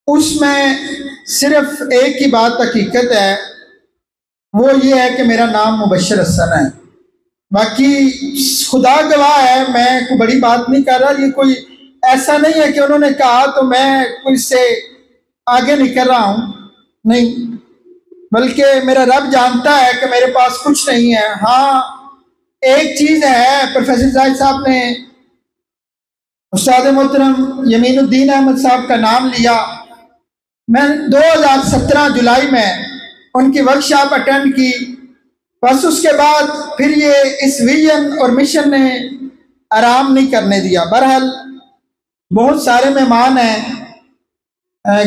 उसमें सिर्फ एक ही बात हकीकत है, वो ये है कि मेरा नाम मुबश्शिर हसन है। बाकी खुदा गवाह है, मैं कोई बड़ी बात नहीं कर रहा। ये कोई ऐसा नहीं है कि उन्होंने कहा तो मैं कोई इससे आगे निकल रहा हूँ, नहीं, बल्कि मेरा रब जानता है कि मेरे पास कुछ नहीं है। हाँ, एक चीज़ है, प्रोफेसर जाहिद साहब ने उस्ताद मोहतरम यमीनुद्दीन अहमद साहब का नाम लिया। मैं 2017 जुलाई में उनकी वर्कशॉप अटेंड की, बस उसके बाद फिर ये इस विजन और मिशन ने आराम नहीं करने दिया। बहरहाल बहुत सारे मेहमान हैं,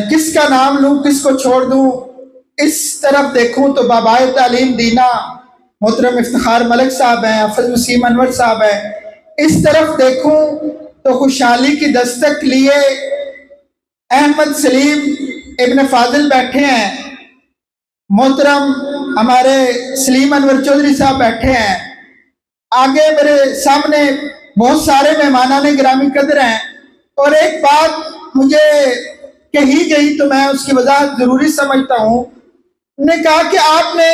किसका नाम लूँ किसको छोड़ दूँ। इस तरफ देखूँ तो बाबाए तालीम दीना मोहतरम इफ्तिखार मलिक साहब हैं, हफ़ीज़ वसीम अनवर साहब हैं। इस तरफ देखूँ तो खुशहाली की दस्तक लिए अहमद सलीम इब्न फाजिल बैठे हैं, मोहतरम हमारे सलीम अनवर चौधरी साहब बैठे हैं। आगे मेरे सामने बहुत सारे मेहमानाने गिरामी कदर हैं। और एक बात मुझे कही गई तो मैं उसकी वजाहत ज़रूरी समझता हूँ। उन्होंने कहा कि आपने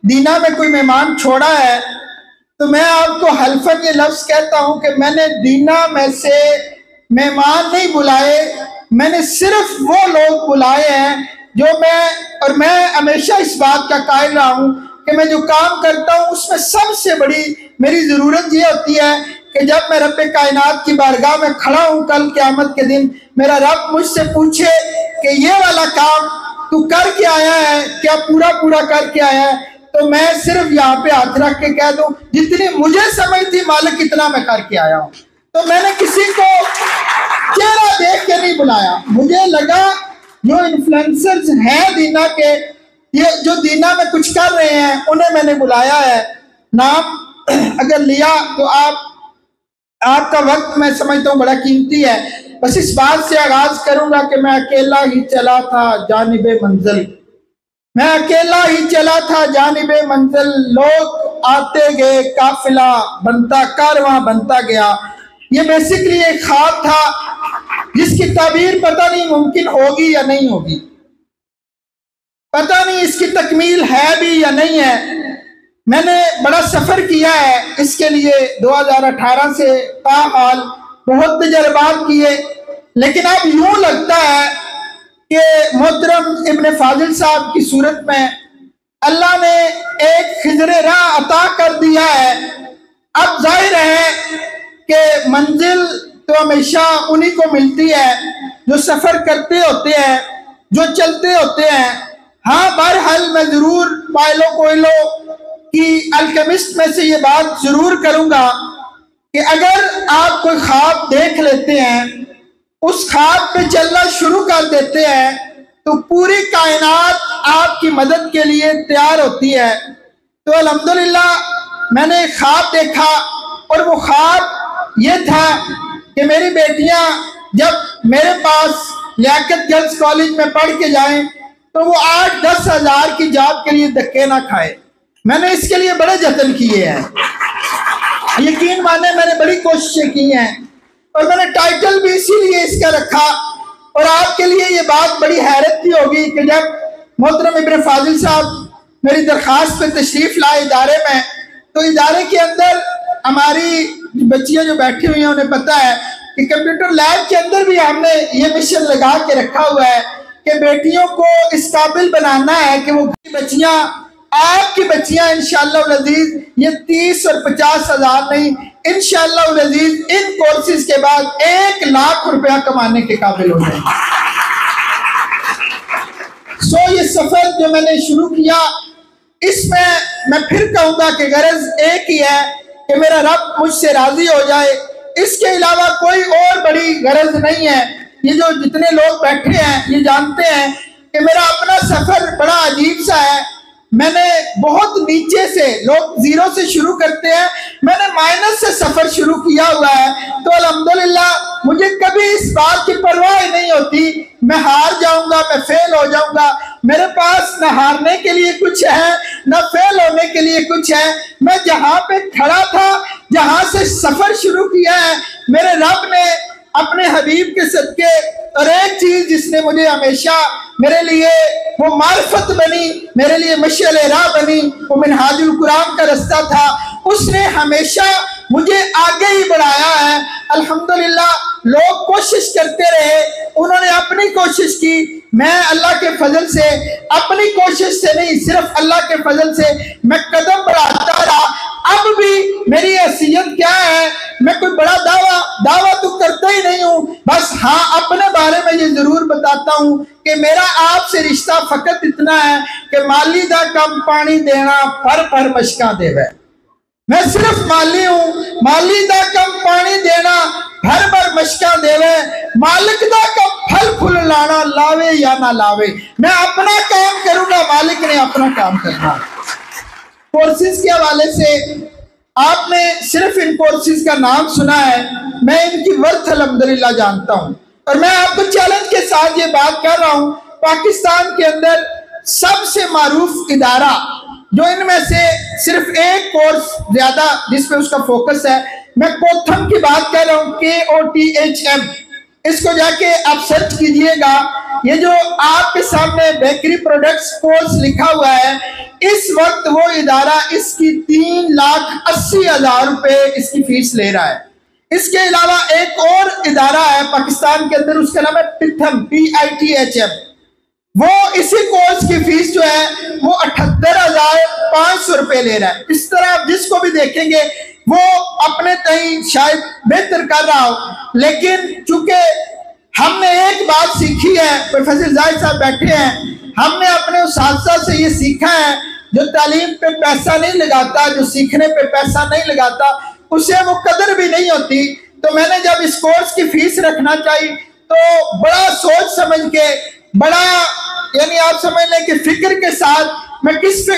दीना में कोई मेहमान छोड़ा है, तो मैं आपको हल्फन ये लफ्ज़ कहता हूँ कि मैंने दीना में से मेहमान नहीं बुलाए, मैंने सिर्फ वो लोग बुलाए हैं जो मैं हमेशा इस बात का कायल रहा हूँ कि मैं जो काम करता हूँ उसमें सबसे बड़ी मेरी ज़रूरत ये होती है कि जब मैं रब कायनात की बारगाह में खड़ा हूँ कल क़यामत के दिन, मेरा रब मुझसे पूछे कि ये वाला काम तू करके आया है क्या, पूरा पूरा करके आया है, तो मैं सिर्फ यहाँ पे हाथ रख के कह दूँ जितनी मुझे समझ थी मालिक इतना मैं करके आया हूँ। तो मैंने किसी को चेहरा देख के नहीं बुलाया। मुझे लगा जो इन्फ्लुएंसर्स हैं दीना के, ये जो दीना में कुछ कर रहे हैं, उन्हें मैंने बुलाया है। नाम अगर लिया तो आपका वक्त मैं समझता हूँ बड़ा कीमती है। बस इस बात से आगाज करूंगा कि मैं अकेला ही चला था जानिबे मंजिल, मैं अकेला ही चला था जानिबे मंजिल, लोग आते गए काफिला बनता कारवां बनता गया। ये बेसिकली एक ख्वाब था जिसकी ताबीर पता नहीं मुमकिन होगी या नहीं होगी, पता नहीं इसकी तकमील है भी या नहीं है। मैंने बड़ा सफ़र किया है इसके लिए, 2018 से ताहाल बहुत तजर्बात किए, लेकिन अब यूं लगता है कि मोहतरम इब्न फाजिल साहब की सूरत में अल्लाह ने एक खिजरे राह अता कर दिया है। अब जाहिर है कि मंजिल तो हमेशा उन्हीं को मिलती है जो सफ़र करते होते हैं, जो चलते होते हैं। हाँ, बहरहाल मैं ज़रूर पायलो कोयलो कि अल्केमिस्ट में से ये बात जरूर करूंगा कि अगर आप कोई ख्वाब देख लेते हैं, उस ख्वाब पे चलना शुरू कर देते हैं, तो पूरी कायनात आपकी मदद के लिए तैयार होती है। तो अल्हम्दुलिल्लाह मैंने एक ख्वाब देखा और वो ख्वाब ये था कि मेरी बेटियां जब मेरे पास लियाकत गर्ल्स कॉलेज में पढ़ के जाएं तो वो 8-10 हज़ार की जॉब के लिए धक्के ना खाए। मैंने इसके लिए बड़े जतन किए हैं, यकीन माने मैंने बड़ी कोशिशें की हैं, और मैंने टाइटल भी इसीलिए इसका रखा। और आपके लिए ये बात बड़ी हैरत की होगी कि जब मोहतरम इब्न फाजिल साहब मेरी दरख्वास्त पे तशरीफ़ लाए इदारे में, तो इदारे के अंदर हमारी बच्चियां जो बैठी हुई हैं उन्हें पता है कि कंप्यूटर लैब के अंदर भी हमने ये मिशन लगा के रखा हुआ है कि बेटियों को इस काबिल बनाना है कि वो बच्चियां, आपकी बच्चियां इंशाअल्लाह अज़ीज़ ये 30 और 50 हज़ार नहीं, इंशाअल्लाह अज़ीज़ इन कोर्सेज के बाद 1 लाख रुपया कमाने के काबिल हो जाएंगे। ये सफर जो मैंने शुरू किया, इसमें मैं फिर कहूंगा कि गरज एक ही है कि मेरा रब मुझसे राजी हो जाए, इसके अलावा कोई और बड़ी गरज नहीं है। ये जो जितने लोग बैठे हैं ये जानते हैं कि मेरा अपना सफर बड़ा अजीब सा है। मैंने बहुत नीचे से, लोग जीरो से शुरू करते हैं, मैंने माइनस से सफर शुरू किया हुआ है। तो अल्हम्दुलिल्लाह मुझे कभी इस बात की परवाह नहीं होती मैं हार जाऊंगा, मैं फेल हो जाऊंगा। मेरे पास न हारने के लिए कुछ है न फेल होने के लिए कुछ है। मैं जहां पे खड़ा था, जहां से सफर शुरू किया है, मेरे रब ने अपने हबीब के सदके, और एक चीज जिसने मुझे हमेशा मेरे लिए वो मार्फत बनी, मेरे लिए मशअल राह बनी, वो मिनहाजुल कुरान का रास्ता था, उसने हमेशा मुझे आगे ही बढ़ाया है। अल्हम्दुलिल्लाह, लोग कोशिश करते रहे, उन्होंने अपनी कोशिश की, मैं अल्लाह के फजल से, अपनी कोशिश से नहीं, सिर्फ अल्लाह के फजल से मैं कदम बढ़ाता रहा। अब भी मेरी हैसियत क्या है, मैं कोई बड़ा दावा तो करता ही नहीं हूँ, बस हाँ अपने बारे में ये जरूर बताता हूँ कि मेरा आपसे रिश्ता फकत इतना है कि माली दा कम पानी देना पर मशका देवे। मैं सिर्फ माली हूँ, माली दा कम पानी देना भर मशका देवे, मालिक दा कम फल फूल लाना लावे या ना लावे। मैं अपना काम करूंगा, मालिक ने अपना काम करना। कोर्सेज के हवाले से आपने सिर्फ इन कोर्सेज का नाम सुना है, मैं इनकी वर्थ अल्हम्दुलिल्लाह जानता हूँ, और मैं आपको चैलेंज के साथ ये बात कर रहा हूँ, पाकिस्तान के अंदर सबसे मारूफ इदारा जो इनमें से सिर्फ एक कोर्स ज्यादा जिसपे उसका फोकस है, मैं कोथम की बात कर रहा हूँ, KOTHM। इसको जाके आप सर्च कीजिएगा। ये जो आपके सामने बेकरी प्रोडक्ट्स कोर्स लिखा हुआ है, इस वक्त वो इदारा इसकी 3,80,000 रुपए इसकी फीस ले रहा है। इसके अलावा एक और इदारा है पाकिस्तान के अंदर, उसका नाम है पिथम, PITHM। वो इसी कोर्स की फीस जो है वो 78,500 रुपए ले रहा है। इस तरह आप जिसको भी देखेंगे वो अपने तय शायद बेहतर कर रहा हो, लेकिन चूंकि हमने एक बात सीखी है, प्रोफेसर जाहिद साहब बैठे हैं, हमने अपने उस्ताद से ये सीखा है, जो तालीम पे पैसा नहीं लगाता, जो सीखने पे पैसा नहीं लगाता, उसे वो कदर भी नहीं होती। तो मैंने जब इस कोर्स की फीस रखना चाहिए तो बड़ा सोच समझ के, बड़ा यानी आप समझ लें कि फिक्र के साथ, मैं किस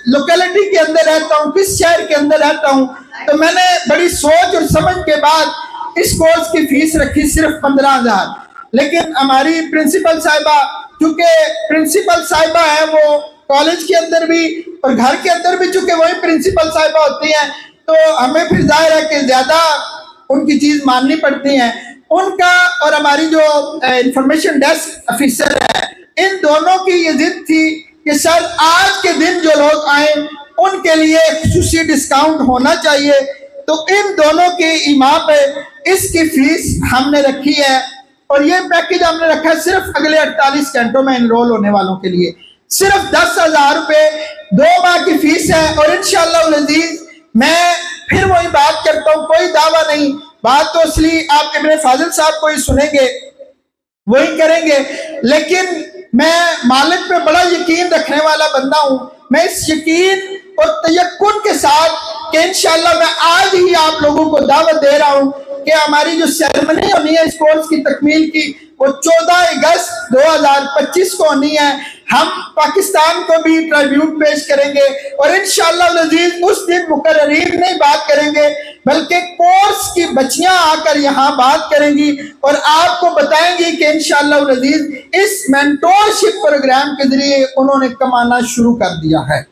लोकेलिटी के अंदर रहता हूँ, किस शहर के अंदर रहता हूँ, तो मैंने बड़ी सोच और समझ के बाद इस कोर्स की फीस रखी सिर्फ 15,000। लेकिन हमारी प्रिंसिपल साहिबा, चूंकि प्रिंसिपल साहिबा है वो कॉलेज के अंदर भी और घर के अंदर भी चूंकि वही प्रिंसिपल साहिबा होती हैं, तो हमें फिर जाहिर है कि ज्यादा उनकी चीज माननी पड़ती है। उनका और हमारी जो इंफॉर्मेशन डेस्क ऑफिसर है, इन दोनों की ये जिद थी कि सर आज के दिन जो लोग आए उनके लिए खुसूसी डिस्काउंट होना चाहिए। तो इन दोनों के ईमा पे इसकी फीस हमने रखी है, और ये पैकेज हमने रखा है सिर्फ अगले 48 घंटों में एनरोल होने वालों के लिए। सिर्फ 10,000 रुपए 2 माह की फीस है, और इंशाअल्लाह अज़ीज मैं फिर वही बात करता हूँ, कोई दावा नहीं, बात तो असली आप इब्ने फाजिल साहब को ही सुनेंगे, वही करेंगे, लेकिन मैं मालिक पे बड़ा यकीन रखने वाला बंदा हूँ। मैं इस यकीन और तयक्कुन के साथ कि इंशाअल्लाह मैं आज ही आप लोगों को दावत दे रहा हूँ कि हमारी जो सेरेमनी होनी है इस कोर्स की तकमील की, वो 14 अगस्त 2025 को होनी है। हम पाकिस्तान को भी ट्रिब्यूट पेश करेंगे, और इंशाअल्लाह अज़ीज उस दिन मुकर्ररीन नहीं बात करेंगे, बल्कि कोर्स की बच्चियां आकर यहाँ बात करेंगी और आपको बताएंगी कि इंशाअल्लाह अज़ीज इस मेंटोरशिप प्रोग्राम के जरिए उन्होंने कमाना शुरू कर दिया है।